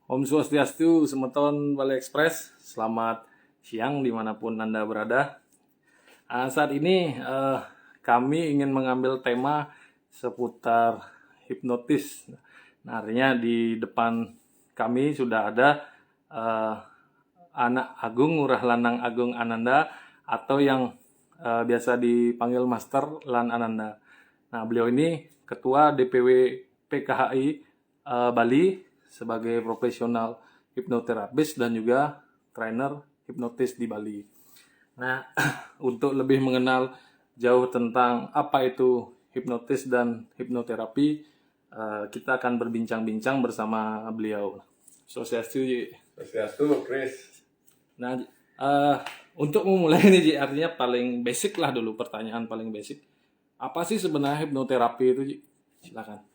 Om Swastiastu, Semeton Bali Express. Selamat siang dimanapun Anda berada. Saat ini kami ingin mengambil tema seputar hipnotis. Nah, artinya di depan kami sudah ada Anak Agung Ngurah Lanang Agung Ananda atau yang biasa dipanggil Master Lan Ananda. Nah, beliau ini Ketua DPW PKHI Bali sebagai profesional hipnoterapis dan juga trainer hipnotis di Bali. Nah, untuk lebih mengenal jauh tentang apa itu hipnotis dan hipnoterapi, kita akan berbincang-bincang bersama beliau. Swastiastu, Ji. Swastiastu, Chris. Nah, untuk memulai ini, Ji, artinya paling basic lah dulu, pertanyaan paling basic. Apa sih sebenarnya hipnoterapi itu, Ji? Silakan.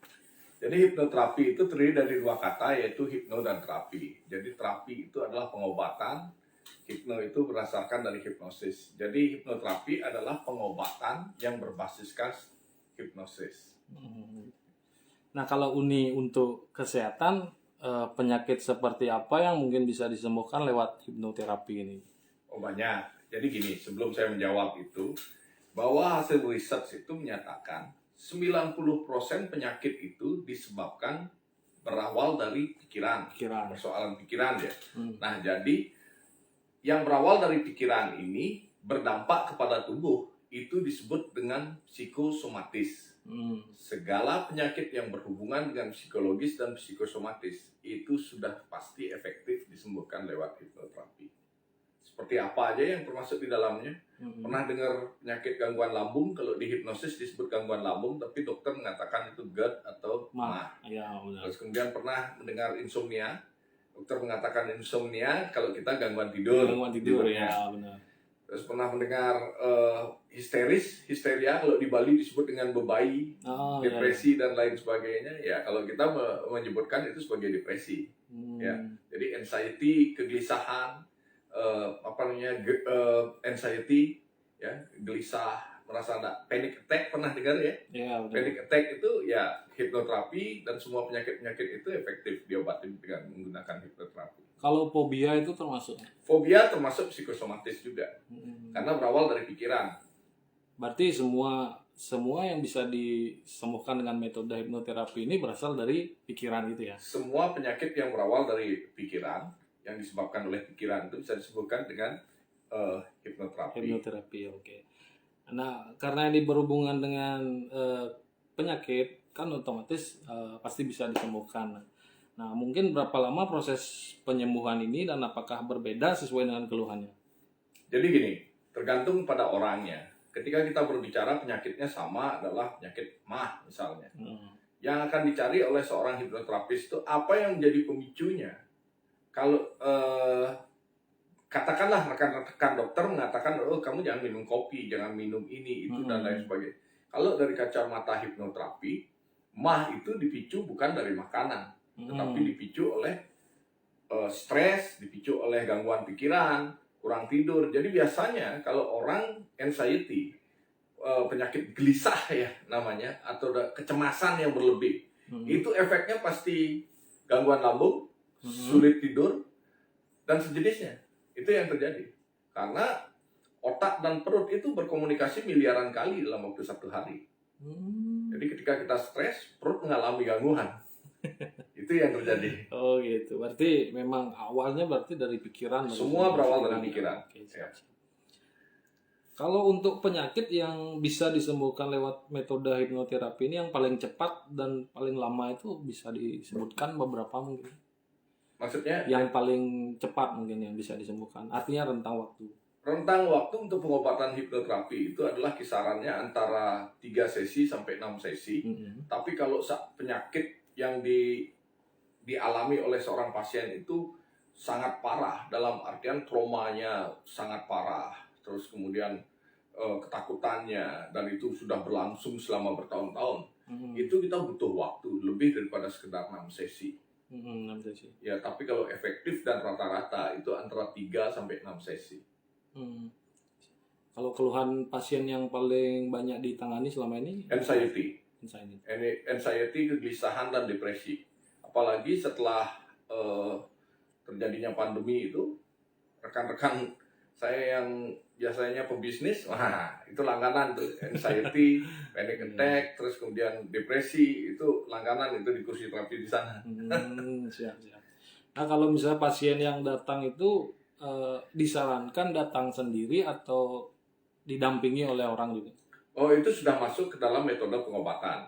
Jadi hipnoterapi itu terdiri dari dua kata, yaitu hipno dan terapi. Jadi terapi itu adalah pengobatan, hipno itu berdasarkan dari hipnosis. Jadi hipnoterapi adalah pengobatan yang berbasiskan hipnosis. Nah, kalau untuk kesehatan, penyakit seperti apa yang mungkin bisa disembuhkan lewat hipnoterapi ini? Oh, banyak. Jadi gini, sebelum saya menjawab itu, bahwa hasil riset itu menyatakan 90% penyakit itu disebabkan berawal dari pikiran. Persoalan pikiran ya. Nah, jadi yang berawal dari pikiran ini berdampak kepada tubuh, itu disebut dengan psikosomatis. Segala penyakit yang berhubungan dengan psikologis dan psikosomatis itu sudah pasti efektif disembuhkan lewat hipnoterapi. Seperti apa aja yang termasuk di dalamnya? Pernah dengar penyakit gangguan lambung? Kalau di hipnosis disebut gangguan lambung, tapi dokter mengatakan itu GERD atau MAH. Ya, benar. Terus kemudian pernah mendengar insomnia, dokter mengatakan insomnia, kalau kita gangguan tidur. Gangguan tidur, ya benar. Terus pernah mendengar histeria, kalau di Bali disebut dengan bebai, depresi dan lain sebagainya. Ya, kalau kita menyebutkan itu sebagai depresi. Ya, jadi anxiety, kegelisahan, anxiety, ya, gelisah, merasa panic attack, pernah dengar ya? Ya, panic attack itu ya hipnoterapi, dan semua penyakit-penyakit itu efektif diobati dengan menggunakan hipnoterapi. Kalau fobia itu termasuk? Fobia termasuk psikosomatis juga, karena berawal dari pikiran. Berarti semua yang bisa disembuhkan dengan metode hipnoterapi ini berasal dari pikiran gitu ya? Semua penyakit yang berawal dari pikiran, yang disebabkan oleh pikiran, itu bisa disebutkan dengan hipnoterapi. Hipnoterapi, oke. Nah, karena ini berhubungan dengan penyakit, kan otomatis pasti bisa disembuhkan. Nah, mungkin berapa lama proses penyembuhan ini dan apakah berbeda sesuai dengan keluhannya? Jadi gini, tergantung pada orangnya. Ketika kita berbicara penyakitnya sama adalah penyakit MAH misalnya. Yang akan dicari oleh seorang hipnoterapis itu apa yang menjadi pemicunya. Kalau katakanlah rekan-rekan dokter mengatakan, oh kamu jangan minum kopi, jangan minum ini, itu dan lain sebagainya. Kalau dari kacamata hipnoterapi, MAH itu dipicu bukan dari makanan, tetapi dipicu oleh stres, dipicu oleh gangguan pikiran, kurang tidur. Jadi biasanya kalau orang anxiety, penyakit gelisah ya namanya, atau kecemasan yang berlebih, itu efeknya pasti gangguan lambung, sulit tidur, dan sejenisnya. Itu yang terjadi. Karena otak dan perut itu berkomunikasi miliaran kali dalam waktu satu hari. Jadi ketika kita stres, perut mengalami gangguan. Itu yang terjadi. Oh gitu. Berarti memang awalnya dari pikiran. Semua berawal dari pikiran. Oke, ya. Kalau untuk penyakit yang bisa disembuhkan lewat metode hipnoterapi ini yang paling cepat dan paling lama itu bisa disebutkan beberapa mungkin? Maksudnya? Yang paling cepat mungkin yang bisa disembuhkan. Artinya rentang waktu. Rentang waktu untuk pengobatan hipnoterapi itu adalah kisarannya antara 3 sesi sampai 6 sesi. Tapi kalau penyakit yang dialami oleh seorang pasien itu sangat parah, dalam artian traumanya sangat parah, terus kemudian ketakutannya, dan itu sudah berlangsung selama bertahun-tahun, itu kita butuh waktu lebih daripada sekedar 6 sesi. 6 sesi. Ya, tapi kalau efektif dan rata-rata itu antara 3 sampai 6 sesi. Kalau keluhan pasien yang paling banyak ditangani selama ini? Anxiety, kegelisahan dan depresi. Apalagi setelah terjadinya pandemi itu, rekan-rekan saya yang biasanya pebisnis, wah itu langganan tuh, anxiety, panic attack, terus kemudian depresi, itu langganan itu di kursi terapi di sana. Siap. Nah, kalau misalnya pasien yang datang itu disarankan datang sendiri atau didampingi oleh orang juga? Oh, itu sudah masuk ke dalam metode pengobatan.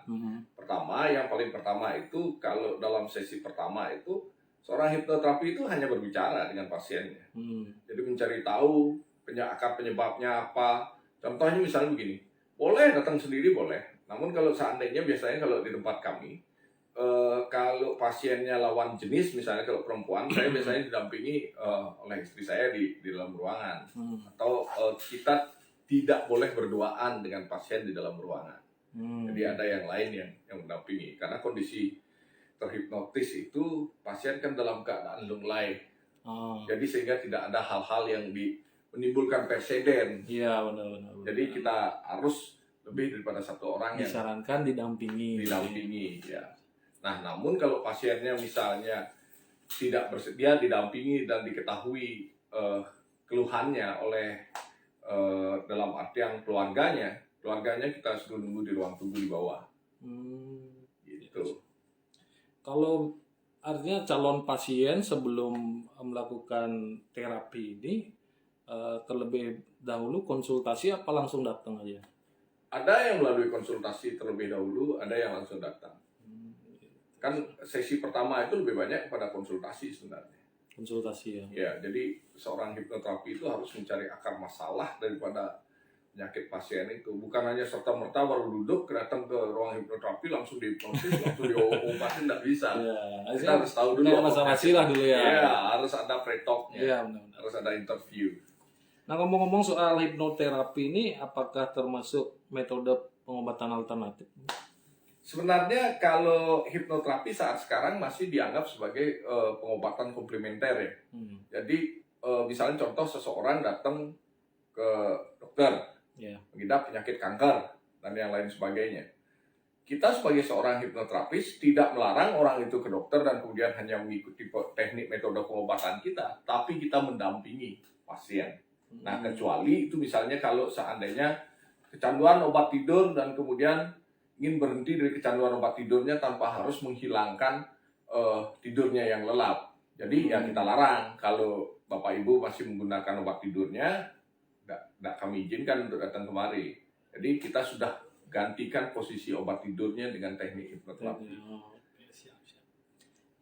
Pertama, yang paling pertama itu kalau dalam sesi pertama itu seorang hipnoterapi itu hanya berbicara dengan pasiennya. Jadi mencari tahu akar penyebabnya apa. Contohnya misalnya begini, boleh datang sendiri boleh. Namun kalau seandainya biasanya kalau di tempat kami, kalau pasiennya lawan jenis, misalnya kalau perempuan, saya biasanya didampingi oleh istri saya di dalam ruangan. Atau kita tidak boleh berduaan dengan pasien di dalam ruangan. Jadi ada yang lain yang mendampingi. Karena kondisi terhipnotis itu pasien kan dalam keadaan lunglai. Jadi sehingga tidak ada hal-hal yang menimbulkan presiden. Iya, benar. Jadi kita harus lebih daripada satu orang yang disarankan didampingi. Ya. Nah, namun kalau pasiennya misalnya tidak bersedia didampingi dan diketahui keluhannya oleh dalam artian keluarganya kita suruh nunggu di ruang tunggu di bawah. Gitu. Kalau artinya calon pasien sebelum melakukan terapi ini terlebih dahulu konsultasi apa langsung datang aja? Ada yang melalui konsultasi terlebih dahulu, ada yang langsung datang. Kan sesi pertama itu lebih banyak pada konsultasi sebenarnya. Konsultasi ya. Ya, jadi seorang hipnoterapi itu harus mencari akar masalah daripada penyakit pasien itu. Bukan hanya serta-merta baru duduk, datang ke ruang hipnoterapi langsung dihipnosis, langsung diobatin, tidak bisa. Kita harus tahu dulu masalah lah dulu ya. Ya, harus ada pre-talknya. Ya, benar. Harus ada interview. Nah, ngomong-ngomong soal hipnoterapi ini, apakah termasuk metode pengobatan alternatif? Sebenarnya kalau hipnoterapi saat sekarang masih dianggap sebagai pengobatan komplementer ya. Jadi misalnya contoh seseorang datang ke dokter, mengidap penyakit kanker dan yang lain sebagainya. Kita sebagai seorang hipnoterapis tidak melarang orang itu ke dokter dan kemudian hanya mengikuti teknik metode pengobatan kita, tapi kita mendampingi pasien. Nah, kecuali itu misalnya kalau seandainya kecanduan obat tidur dan kemudian ingin berhenti dari kecanduan obat tidurnya tanpa harus menghilangkan tidurnya yang lelap. Jadi ya kita larang kalau Bapak Ibu masih menggunakan obat tidurnya, tidak kami izinkan untuk datang kemari. Jadi kita sudah gantikan posisi obat tidurnya dengan teknik hipnoterapi. Siap.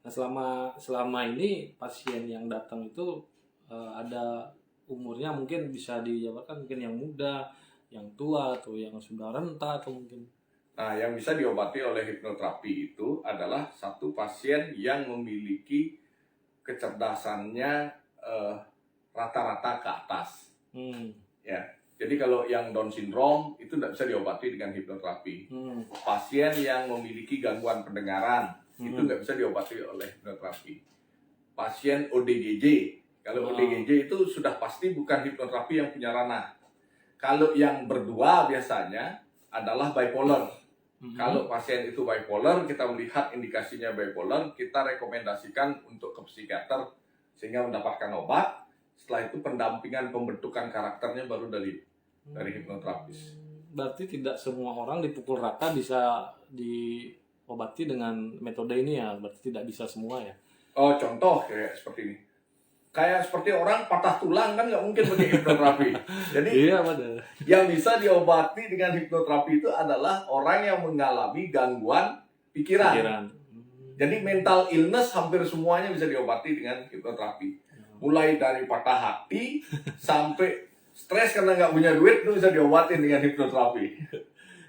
Nah, selama ini pasien yang datang itu ada umurnya mungkin bisa dijabarkan, mungkin yang muda, yang tua, atau yang sudah renta, atau mungkin. Nah, yang bisa diobati oleh hipnoterapi itu adalah satu pasien yang memiliki kecerdasannya rata-rata ke atas. Ya, jadi kalau yang Down syndrome itu tidak bisa diobati dengan hipnoterapi. Pasien yang memiliki gangguan pendengaran itu nggak bisa diobati oleh hipnoterapi. Pasien ODGJ, kalau ODGJ itu sudah pasti bukan hipnoterapi yang punya ranah. Kalau yang berdua biasanya adalah bipolar. Kalau pasien itu bipolar, kita melihat indikasinya bipolar, kita rekomendasikan untuk ke psikiater sehingga mendapatkan obat. Setelah itu pendampingan pembentukan karakternya baru dari hipnoterapis. Berarti tidak semua orang dipukul rata bisa diobati dengan metode ini ya? Berarti tidak bisa semua ya? Oh, contoh kayak seperti ini. Kayak seperti orang patah tulang kan nggak mungkin pakai hipnoterapi. Jadi iya, betul. Yang bisa diobati dengan hipnoterapi itu adalah orang yang mengalami gangguan pikiran. Jadi mental illness hampir semuanya bisa diobati dengan hipnoterapi. Mulai dari patah hati sampai stres karena nggak punya duit itu bisa diobatin dengan hipnoterapi.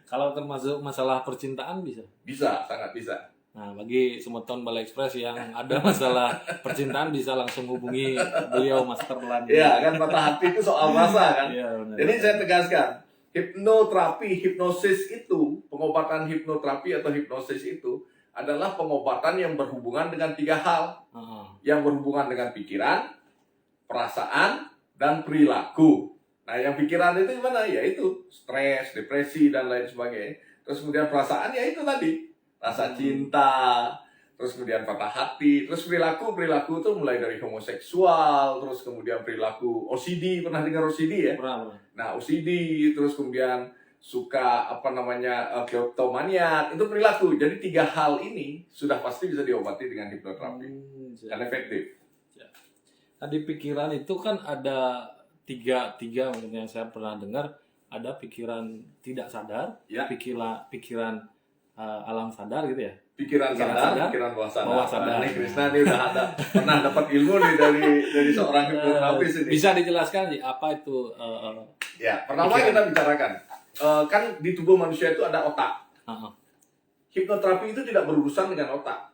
Kalau termasuk masalah percintaan bisa? Bisa, sangat bisa. Nah, bagi Semeton Balai Express yang ada masalah percintaan bisa langsung hubungi beliau Master Lan. Iya, kan patah hati itu soal rasa kan. Iya, benar. Jadi saya tegaskan, hipnoterapi, hipnosis itu, pengobatan hipnoterapi atau hipnosis itu adalah pengobatan yang berhubungan dengan 3 hal. Yang berhubungan dengan pikiran, perasaan, dan perilaku. Nah, yang pikiran itu gimana? Yaitu stres, depresi, dan lain sebagainya. Terus kemudian perasaan ya itu tadi. Rasa cinta, terus kemudian patah hati, terus perilaku tuh mulai dari homoseksual, terus kemudian perilaku OCD, pernah dengar OCD ya? Pernah. Nah, OCD, terus kemudian suka kleptomania, itu perilaku. Jadi 3 hal ini sudah pasti bisa diobati dengan hipnoterapi dan efektif. Nah, di pikiran itu kan ada tiga mungkin yang saya pernah dengar, ada pikiran tidak sadar, Ya. pikiran alam sadar gitu ya. Pikiran sadar, pikiran bawah bawah sadar. sadar. Nih Krisna nih udah pernah dapat ilmu nih dari seorang hipnoterapis ini. Bisa dijelaskan sih apa itu? Ya, pertama pikiran. kita bicarakan, kan di tubuh manusia itu ada otak. Hipnoterapi itu tidak berurusan dengan otak,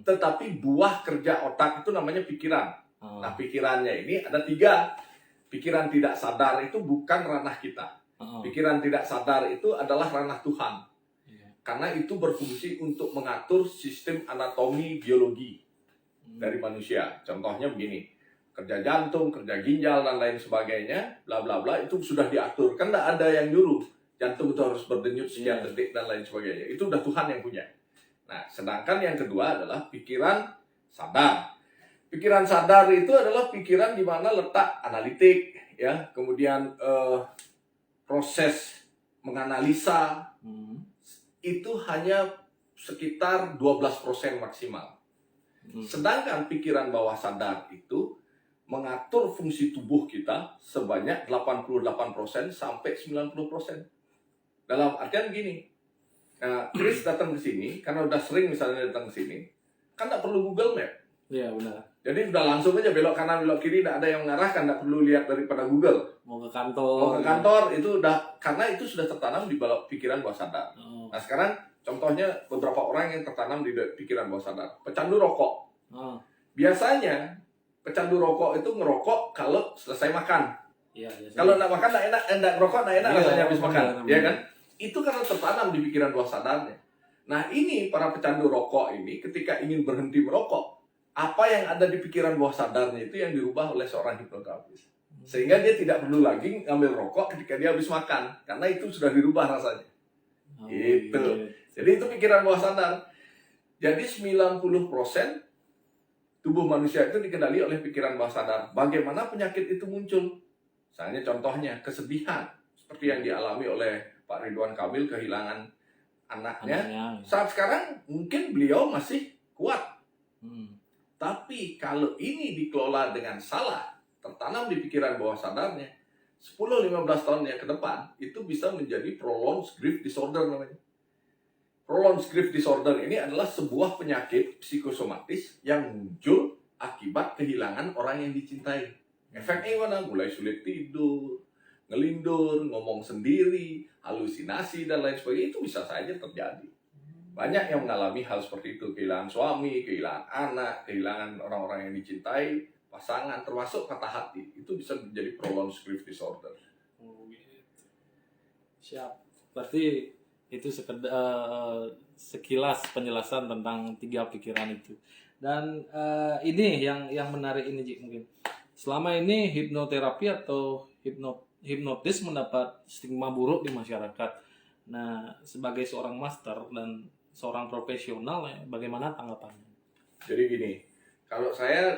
tetapi buah kerja otak itu namanya pikiran. Nah, pikirannya ini ada 3. Pikiran tidak sadar itu bukan ranah kita. Pikiran tidak sadar itu adalah ranah Tuhan. Karena itu berfungsi untuk mengatur sistem anatomi biologi dari manusia. Contohnya begini, kerja jantung, kerja ginjal, dan lain sebagainya, bla bla bla, itu sudah diatur. Kan tidak ada yang nyuruh. Jantung itu harus berdenyut sekian detik, dan lain sebagainya. Itu udah Tuhan yang punya. Nah, sedangkan yang kedua adalah pikiran sadar. Pikiran sadar itu adalah pikiran di mana letak analitik, ya, kemudian proses menganalisa, itu hanya sekitar 12% maksimal. Sedangkan pikiran bawah sadar itu mengatur fungsi tubuh kita sebanyak 88% sampai 90%. Dalam artian gini, Chris datang ke sini, karena udah sering misalnya datang ke sini, kan nggak perlu Google Map. Iya, benar. Jadi udah langsung aja belok kanan, belok kiri, nggak ada yang mengarahkan, nggak perlu lihat daripada Google. Mau ke kantor. Itu udah, karena itu sudah tertanam di pikiran bawah sadar. Nah, sekarang contohnya beberapa orang yang tertanam di pikiran bawah sadar. Pecandu rokok. Biasanya pecandu rokok itu ngerokok kalau selesai makan. Iya. Kalau nggak makan nggak enak, nggak ngerokok nggak enak rasanya habis makan, benar. ya kan? Itu karena tertanam di pikiran bawah sadarnya. Nah, ini para pecandu rokok ini ketika ingin berhenti merokok, apa yang ada di pikiran bawah sadarnya itu yang dirubah oleh seorang hipnoterapis. Sehingga dia tidak perlu lagi ngambil rokok ketika dia habis makan, karena itu sudah dirubah rasanya. Gitu. Jadi itu pikiran bawah sadar. Jadi 90% tubuh manusia itu dikendali oleh pikiran bawah sadar. Bagaimana penyakit itu muncul? Misalnya contohnya kesedihan, seperti yang dialami oleh Pak Ridwan Kamil kehilangan anaknya. Saat sekarang mungkin beliau masih kuat. Tapi kalau ini dikelola dengan salah, tertanam di pikiran bawah sadarnya, 10-15 tahun yang ke depan, itu bisa menjadi prolonged grief disorder namanya. Prolonged grief disorder ini adalah sebuah penyakit psikosomatis yang muncul akibat kehilangan orang yang dicintai. Efeknya mana? Mulai sulit tidur, ngelindur, ngomong sendiri, halusinasi, dan lain sebagainya, itu bisa saja terjadi. Banyak yang mengalami hal seperti itu, kehilangan suami, kehilangan anak, kehilangan orang-orang yang dicintai, pasangan, termasuk patah hati. Itu bisa menjadi prolonged grief disorder. Siap. Berarti itu sekilas penjelasan tentang 3 pikiran itu. Dan ini yang menarik ini, Ji, mungkin. Selama ini hipnoterapi atau hipnotis mendapat stigma buruk di masyarakat. Nah, sebagai seorang master dan seorang profesional, bagaimana tanggapannya? Jadi gini,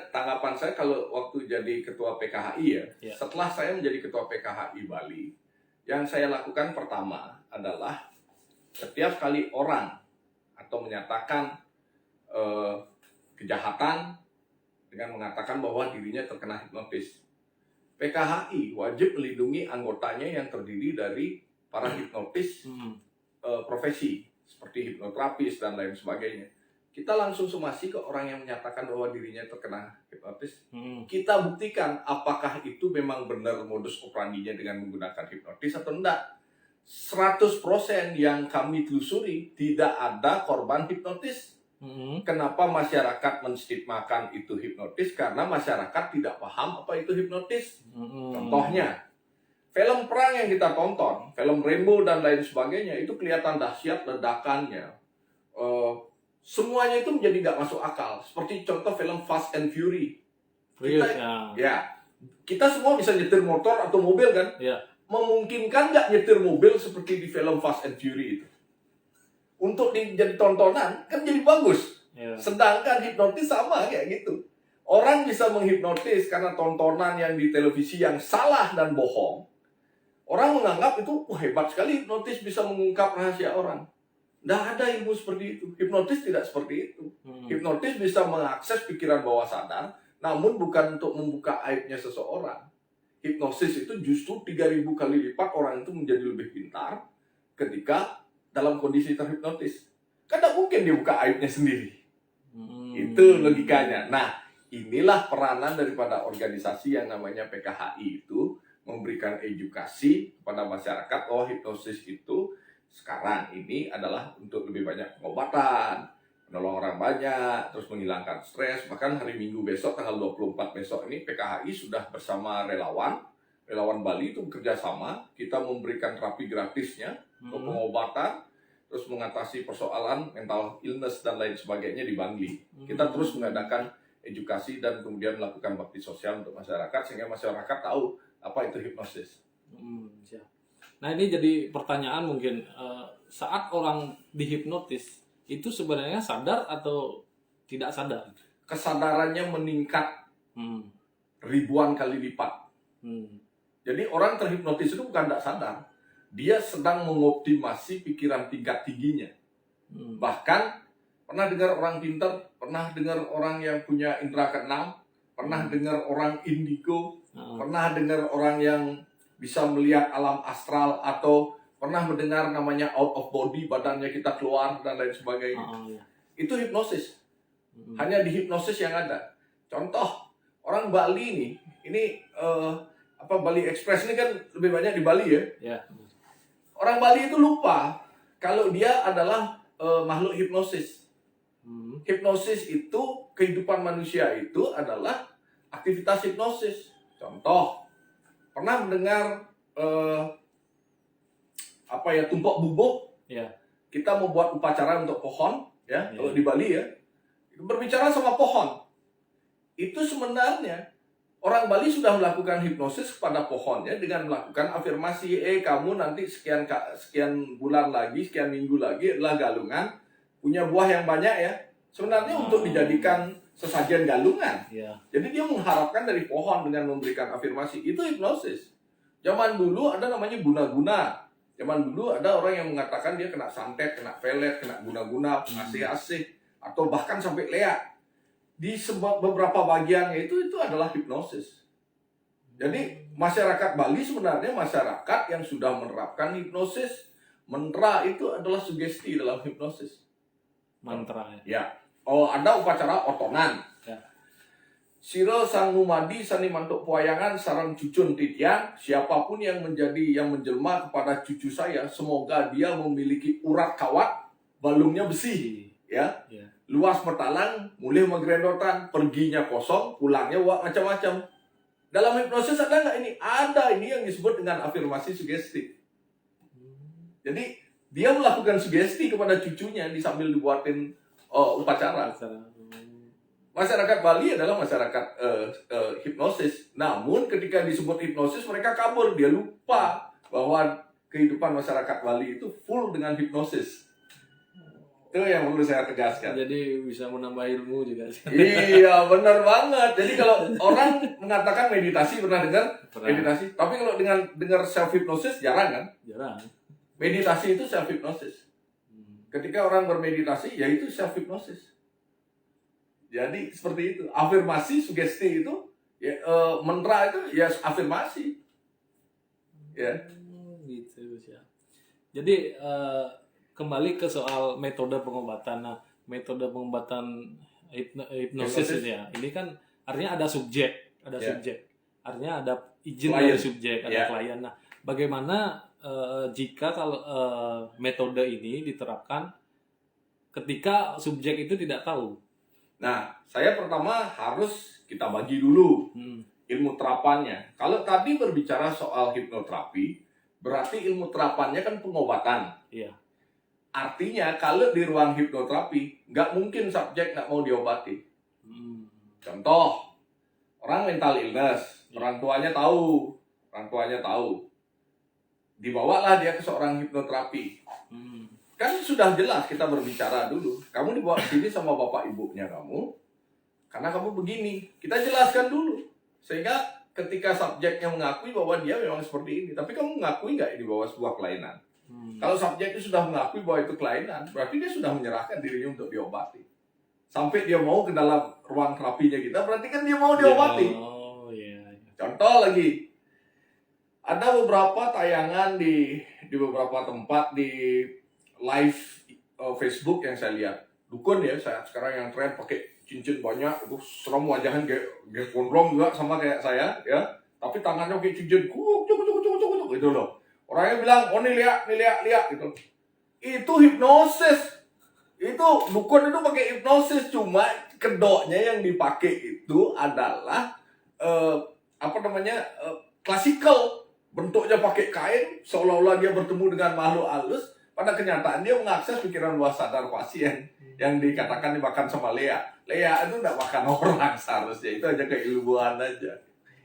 tanggapan saya kalau waktu jadi ketua PKHI ya, setelah saya menjadi ketua PKHI Bali, yang saya lakukan pertama adalah setiap kali orang atau menyatakan kejahatan dengan mengatakan bahwa dirinya terkena hipnotis, PKHI wajib melindungi anggotanya yang terdiri dari para hipnotis profesi seperti hipnoterapis dan lain sebagainya. Kita langsung somasi ke orang yang menyatakan bahwa dirinya terkena hipnotis. Kita buktikan apakah itu memang benar modus operandinya dengan menggunakan hipnotis atau enggak. 100% yang kami telusuri tidak ada korban hipnotis. Kenapa masyarakat menstigmakan itu hipnotis? Karena masyarakat tidak paham apa itu hipnotis. Contohnya, film perang yang kita tonton, film Rambo dan lain sebagainya, itu kelihatan dahsyat ledakannya. Semuanya itu menjadi nggak masuk akal. Seperti contoh film Fast and Fury. Kita semua bisa nyetir motor atau mobil kan? Memungkinkan nggak nyetir mobil seperti di film Fast and Fury itu? Untuk jadi tontonan kan jadi bagus. Ya. Sedangkan hipnotis sama kayak gitu. Orang bisa menghipnotis karena tontonan yang di televisi yang salah dan bohong. Orang menganggap itu hebat sekali hipnotis bisa mengungkap rahasia orang. Tidak ada ilmu seperti itu. Hipnotis tidak seperti itu. Hipnotis bisa mengakses pikiran bawah sadar, namun bukan untuk membuka aibnya seseorang. Hipnosis itu justru 3.000 kali lipat orang itu menjadi lebih pintar ketika dalam kondisi terhipnotis. Karena mungkin dia buka aibnya sendiri. Itu logikanya. Nah, inilah peranan daripada organisasi yang namanya PKHI itu, memberikan edukasi kepada masyarakat. Oh, hipnosis itu sekarang ini adalah untuk lebih banyak pengobatan, menolong orang banyak, terus menghilangkan stres. Bahkan hari Minggu besok, tanggal 24 besok ini, PKHI sudah bersama relawan Bali itu bekerja sama. Kita memberikan terapi gratisnya untuk pengobatan, terus mengatasi persoalan mental illness dan lain sebagainya di Bangli. Kita terus mengadakan edukasi dan kemudian melakukan bakti sosial untuk masyarakat, sehingga masyarakat tahu apa itu hipnosis. Siap. Nah, ini jadi pertanyaan mungkin, saat orang dihipnotis itu sebenarnya sadar atau tidak sadar? Kesadarannya meningkat ribuan kali lipat. Jadi orang terhipnotis itu bukan tidak sadar, dia sedang mengoptimasi pikiran tingkat tingginya. Bahkan pernah dengar orang pintar, pernah dengar orang yang punya indera keenam, pernah dengar orang indigo, pernah dengar orang yang bisa melihat alam astral, atau pernah mendengar namanya out of body, badannya kita keluar dan lain sebagainya. Itu hipnosis. Hanya di hipnosis yang ada. Contoh, orang Bali ini Bali Express ini kan lebih banyak di Bali ya. Orang Bali itu lupa kalau dia adalah makhluk hipnosis. Hipnosis itu, kehidupan manusia itu adalah aktivitas hipnosis. Contoh, pernah mendengar tumpuk bubuk? Kita membuat upacara untuk pohon, kalau di Bali berbicara sama pohon. Itu sebenarnya orang Bali sudah melakukan hipnosis kepada pohonnya dengan melakukan afirmasi, kamu nanti sekian bulan lagi, sekian minggu lagi adalah galungan, punya buah yang banyak ya. Sebenarnya untuk dijadikan sesajen galungan. Jadi dia mengharapkan dari pohon dengan memberikan afirmasi. Itu hipnosis. Zaman dulu ada namanya guna-guna. Zaman dulu ada orang yang mengatakan dia kena santet, kena pelet, kena guna-guna, pengasih-asih, atau bahkan sampai leak. Di beberapa bagiannya itu adalah hipnosis. Jadi masyarakat Bali sebenarnya masyarakat yang sudah menerapkan hipnosis. Mantra itu adalah sugesti dalam hipnosis. Mantra ya. Oh, ada upacara otonan. Siro sang numadi sani mantuk puayangan sarang cucun titian, siapapun yang menjelma kepada cucu saya, semoga dia memiliki urat kawat, balungnya besi, luas bertalang, mulai menggerendotan, perginya kosong, pulangnya macam-macam. Dalam hipnosis ada nggak ini? Ada, ini yang disebut dengan afirmasi sugesti. Jadi dia melakukan sugesti kepada cucunya sambil dibuatin upacara. Masyarakat Bali adalah masyarakat hipnosis. Namun ketika disebut hipnosis mereka kabur, dia lupa bahwa kehidupan masyarakat Bali itu full dengan hipnosis. Itu yang perlu saya tegaskan. Jadi bisa menambah ilmu juga. Iya, benar banget. Jadi kalau orang mengatakan meditasi, pernah dengar meditasi? Tapi kalau dengar self hypnosis jarang kan? Jarang. Meditasi itu self hypnosis. Ketika orang bermeditasi, ya itu self hypnosis. Jadi seperti itu. Afirmasi, sugesti itu, mantra itu ya afirmasi. Ya. Gitu ya. Jadi kembali ke soal metode pengobatan. Nah, metode pengobatan hipnosis ini ya. Ini kan artinya ada subjek, subjek. Artinya ada izin dari subjek, ada klien. Nah, bagaimana jika kalau metode ini diterapkan ketika subjek itu tidak tahu? Nah, saya pertama harus kita bagi dulu ilmu terapannya. Kalau tadi berbicara soal hipnoterapi, berarti ilmu terapannya kan pengobatan. Iya. Artinya kalau di ruang hipnoterapi, nggak mungkin subjek nggak mau diobati. Contoh, orang mental illness, orang tuanya tahu. Dibawalah dia ke seorang hipnoterapi. Kan sudah jelas kita berbicara dulu. Kamu dibawa sini sama bapak ibunya kamu, karena kamu begini. Kita jelaskan dulu. Sehingga ketika subjeknya mengakui bahwa dia memang seperti ini, tapi kamu mengakui nggak ini bahwa sebuah kelainan? Kalau subjeknya sudah mengakui bahwa itu kelainan, berarti dia sudah menyerahkan dirinya untuk diobati. Sampai dia mau ke dalam ruang terapinya kita, berarti kan dia mau diobati. Contoh lagi, ada beberapa tayangan di beberapa tempat di live Facebook yang saya lihat. Dukun ya, saya sekarang yang tren pakai cincin banyak, itu serem wajahnya kayak gondrong juga sama kayak saya ya. Tapi tangannya kayak cincin, gitu loh. Orangnya bilang, oh nih lihat gitu. Itu hipnosis. Itu dukun itu pakai hipnosis, cuma kedoknya yang dipakai itu adalah klasikal. Bentuknya pakai kain, seolah-olah dia bertemu dengan makhluk halus. Pada kenyataan dia mengakses pikiran bawah sadar pasien yang dikatakan dimakan sama Lea. Lea itu tidak makan orang seharusnya, itu aja keilmuan aja.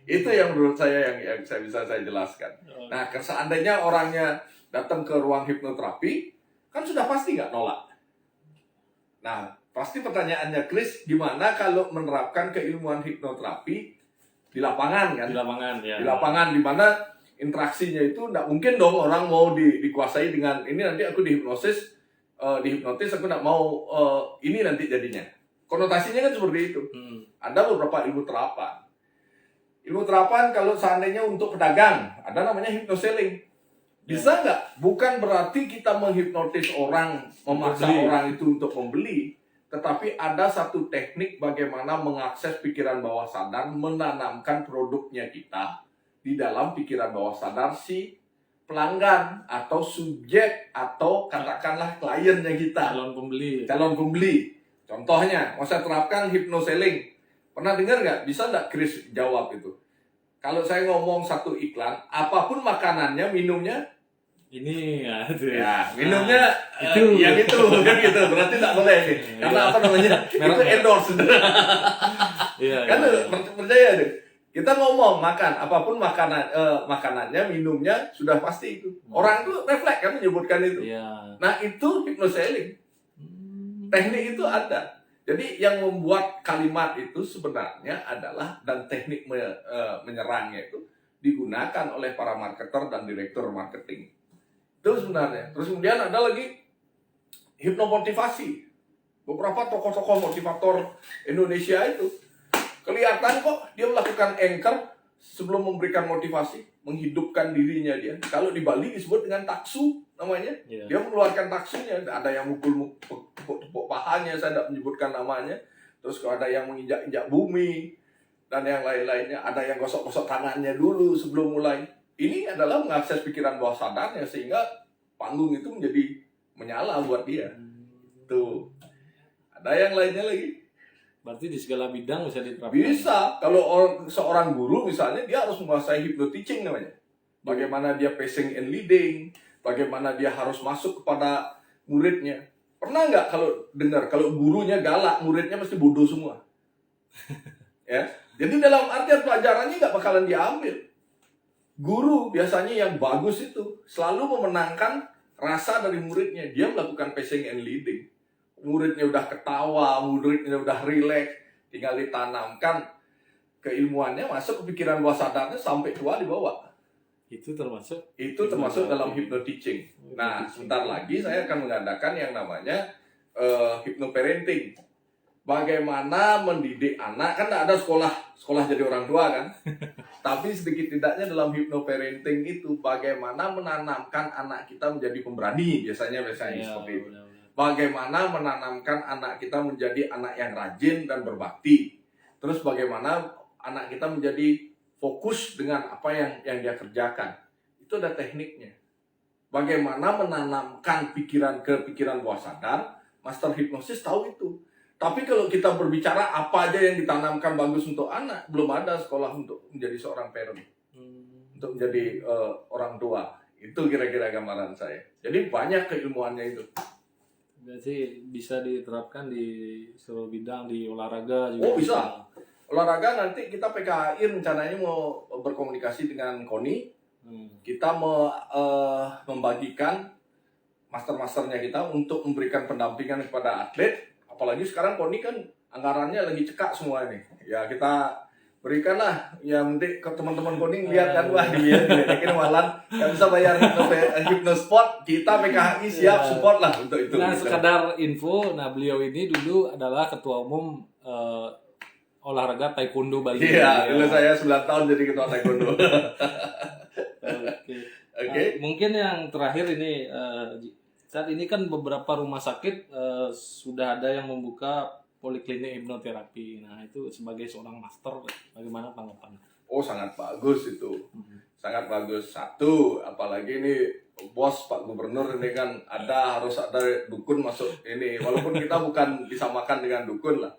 Itu yang menurut saya yang saya jelaskan. Nah, seandainya orangnya datang ke ruang hipnoterapi, kan sudah pasti nggak nolak. Nah, pasti pertanyaannya, Chris, gimana kalau menerapkan keilmuan hipnoterapi di lapangan kan? Di lapangan ya. Di lapangan, di mana interaksinya itu nggak mungkin dong orang mau dikuasai dengan ini nanti aku dihipnotis aku nggak mau ini nanti jadinya. Konotasinya kan seperti itu. Ada beberapa ilmu terapan. Ilmu terapan kalau seandainya untuk pedagang, ada namanya hypnoselling. Bisa nggak? Bukan berarti kita menghipnotis orang, memaksa orang itu untuk membeli. Tetapi ada satu teknik bagaimana mengakses pikiran bawah sadar, menanamkan produknya kita di dalam pikiran bawah sadar si pelanggan atau subjek atau katakanlah kliennya kita. Calon pembeli. Contohnya, mau saya terapkan hypnoselling. Pernah dengar nggak? Bisa nggak Chris jawab itu? Kalau saya ngomong satu iklan, apapun makanannya, minumnya, ini ya minumnya itu yang itu kan gitu. Berarti nggak boleh nih. Karena apa namanya? Itu endorse. Kan percaya deh. Kita ngomong makan, apapun makanannya, minumnya sudah pasti itu. Orang itu refleks kan menyebutkan itu. Nah itu hypnoselling. Teknik itu ada. Jadi yang membuat kalimat itu sebenarnya adalah dan teknik menyerangnya itu digunakan oleh para marketer dan direktur marketing. Itu sebenarnya. Terus kemudian ada lagi hipnomotivasi. Beberapa tokoh-tokoh motivator Indonesia itu kelihatan kok dia melakukan anchor sebelum memberikan motivasi, menghidupkan dirinya dia. Kalau di Bali disebut dengan taksu namanya. Dia mengeluarkan taksunya. Ada yang mukul tepuk pahanya, saya tidak menyebutkan namanya. Terus kalau ada yang menginjak-injak bumi dan yang lain-lainnya, ada yang gosok-gosok tangannya dulu sebelum mulai. Ini adalah mengakses pikiran bawah sadarnya sehingga panggung itu menjadi menyala buat dia. Tuh. Ada yang lainnya lagi. Berarti di segala bidang bisa diterapkan. Bisa. Kalau seorang guru misalnya dia harus menguasai hypnoteaching namanya. Bagaimana dia pacing and leading, bagaimana dia harus masuk kepada muridnya. Pernah nggak kalau dengar kalau gurunya galak, muridnya pasti bodoh semua. Ya. Jadi dalam artian pelajarannya nggak bakalan diambil. Guru biasanya yang bagus itu selalu memenangkan rasa dari muridnya. Dia melakukan pacing and leading. Muridnya udah ketawa, muridnya udah rileks, tinggal ditanamkan keilmuannya masuk ke pikiran bawah sadarnya sampai tua dibawa. Itu termasuk dalam hypnoteaching. Nah, sebentar lagi saya akan mengadakan yang namanya hypnoparenting. Bagaimana mendidik anak, kan ada sekolah jadi orang tua kan. Tapi sedikit tidaknya dalam hypnoparenting itu bagaimana menanamkan anak kita menjadi pemberani, biasanya seperti itu. Bagaimana menanamkan anak kita menjadi anak yang rajin dan berbakti. Terus bagaimana anak kita menjadi fokus dengan apa yang dia kerjakan. Itu ada tekniknya. Bagaimana menanamkan pikiran ke pikiran bawah sadar, master hipnosis tahu itu. Tapi kalau kita berbicara apa aja yang ditanamkan bagus untuk anak, belum ada sekolah untuk menjadi seorang parent. Untuk menjadi orang tua. Itu kira-kira gambaran saya. Jadi banyak keilmuannya itu. Berarti bisa diterapkan di seluruh bidang, di olahraga juga. Oh bisa. Olahraga nanti kita PKHI rencananya mau berkomunikasi dengan KONI. Kita membagikan master-masternya kita untuk memberikan pendampingan kepada atlet. Apalagi sekarang KONI kan anggarannya lagi cekak semua ini. Ya kita berikanlah ya nanti ke teman-teman KONI lihat kan wah dia yakin malah nggak bisa bayar Hypnosport, kita PKHI siap support lah untuk itu. Nah, sekadar info, nah beliau ini dulu adalah ketua umum olahraga taekwondo Bali. Iya, dulu saya 9 tahun jadi ketua taekwondo. Oke. Oke. Mungkin yang terakhir ini saat ini kan beberapa rumah sakit sudah ada yang membuka poliklinik hipnoterapi. Nah, itu sebagai seorang master bagaimana tanggapannya? Oh, sangat bagus itu. Sangat bagus. Satu, apalagi ini bos Pak Gubernur ini kan harus ada dukun masuk ini. Walaupun kita bukan disamakan dengan dukun lah.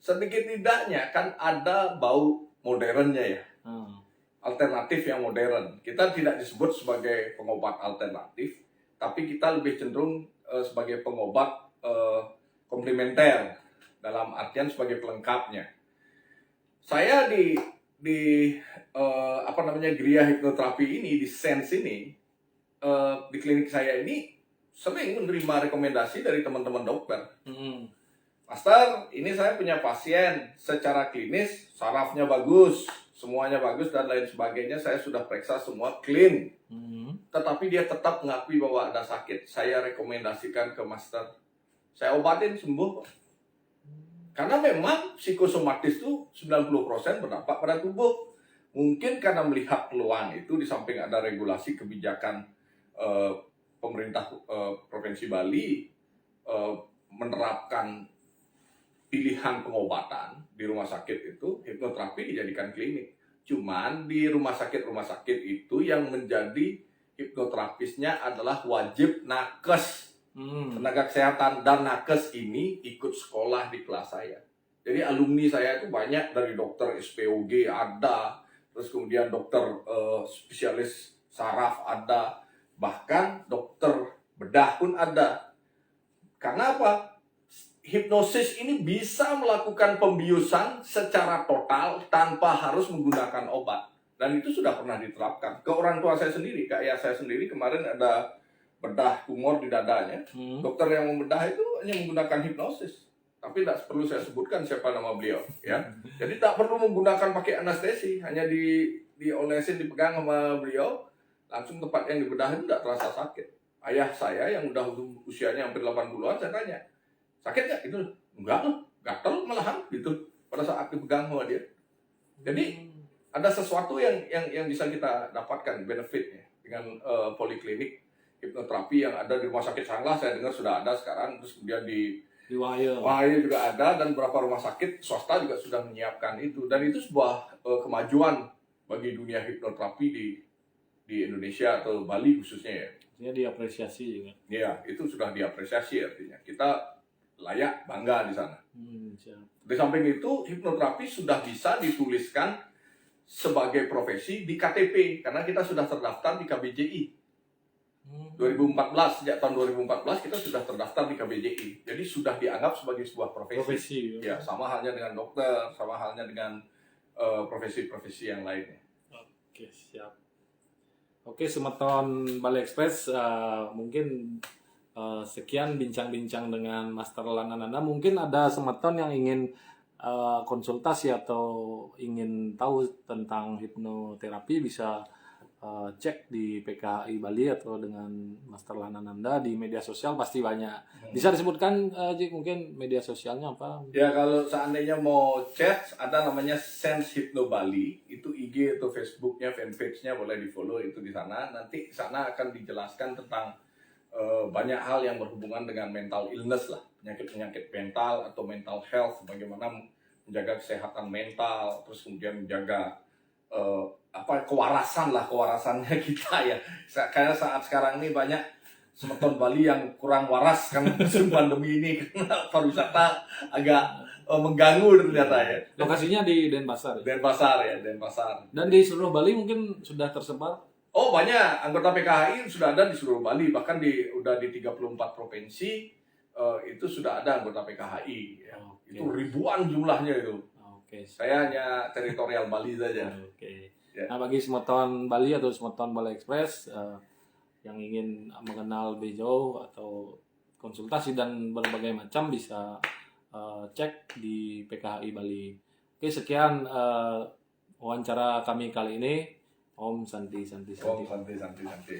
Sedikit tidaknya kan ada bau modernnya ya. Alternatif yang modern. Kita tidak disebut sebagai pengobat alternatif, tapi kita lebih cenderung sebagai pengobat komplementer dalam artian sebagai pelengkapnya. Saya di Gria Hipnoterapi ini, di Sense ini, di klinik saya ini sering menerima rekomendasi dari teman-teman dokter. Master, ini saya punya pasien secara klinis sarafnya bagus, semuanya bagus dan lain sebagainya. Saya sudah periksa semua clean, tetapi dia tetap mengakui bahwa ada sakit. Saya rekomendasikan ke master, saya obatin sembuh. Karena memang psikosomatis itu 90% berdampak pada tubuh. Mungkin karena melihat peluang itu, di samping ada regulasi kebijakan pemerintah Provinsi Bali menerapkan pilihan pengobatan di rumah sakit itu, hipnoterapi dijadikan klinik. Cuman di rumah sakit itu yang menjadi hipnoterapisnya adalah wajib nakes. Tenaga kesehatan dan nakes ini ikut sekolah di kelas saya. Jadi alumni saya itu banyak dari dokter SPOG ada, terus kemudian dokter spesialis saraf ada, bahkan dokter bedah pun ada. Karena apa? Hipnosis ini bisa melakukan pembiusan secara total tanpa harus menggunakan obat. Dan itu sudah pernah diterapkan. Ke orang tua saya sendiri, ke ayah saya sendiri kemarin ada bedah tumor di dadanya. Dokter yang membedah itu hanya menggunakan hipnosis. Tapi tidak perlu saya sebutkan siapa nama beliau, ya. Jadi tak perlu menggunakan pakai anestesi, hanya diolesin, dipegang sama beliau, langsung tempat yang dibedah itu tidak terasa sakit. Ayah saya yang udah usianya hampir 80-an, saya tanya, sakit nggak? Itu enggak loh, gatel malahan gitu pada saat dipegang sama dia. Jadi ada sesuatu yang bisa kita dapatkan benefitnya dengan poliklinik hipnoterapi yang ada di rumah sakit Sanglah. Saya dengar sudah ada sekarang, terus kemudian di Wahyu juga ada, dan beberapa rumah sakit swasta juga sudah menyiapkan itu. Dan itu sebuah kemajuan bagi dunia hipnoterapi di Indonesia atau Bali khususnya ya. Artinya diapresiasi juga. Iya, itu sudah diapresiasi artinya. Kita layak bangga di sana. Di samping itu, hipnoterapi sudah bisa dituliskan sebagai profesi di KTP karena kita sudah terdaftar di KBJI. 2014, sejak tahun 2014 kita sudah terdaftar di KBJI. Jadi sudah dianggap sebagai sebuah profesi. Ya, sama halnya dengan dokter, sama halnya dengan profesi-profesi yang lainnya. Oke, siap. Oke, Semeton Bali Express, mungkin sekian bincang-bincang dengan Master Lan Ananda. Mungkin ada Semeton yang ingin konsultasi atau ingin tahu tentang hipnoterapi, bisa cek di PKHI Bali atau dengan Master Lan Ananda di media sosial pasti banyak. Bisa disebutkan Jik, mungkin media sosialnya apa? Ya, kalau seandainya mau chat, ada namanya Sense Hypno Bali, itu IG atau Facebooknya, fanpage-nya boleh di follow itu di sana. Nanti di sana akan dijelaskan tentang banyak hal yang berhubungan dengan mental illness lah, penyakit-penyakit mental atau mental health, bagaimana menjaga kesehatan mental, terus kemudian menjaga kewarasannya kita ya. Karena saat sekarang ini banyak Semeton Bali yang kurang waras kan musim pandemi ini, karena pariwisata agak mengganggu ternyata ya. Lokasinya di Denpasar. Denpasar. Dan di seluruh Bali mungkin sudah tersebar. Oh, banyak anggota PKHI sudah ada di seluruh Bali, bahkan udah di 34 provinsi itu sudah ada anggota PKHI ya. Okay. Itu ribuan jumlahnya itu. Okay. Saya hanya teritorial Bali saja. Okay. Ya. Nah, bagi Semeton Bali atau Semeton Bali Express, yang ingin mengenal lebih jauh atau konsultasi dan berbagai macam bisa cek di PKHI Bali. Oke, sekian wawancara kami kali ini. Om Santi Santi Santi. Santai.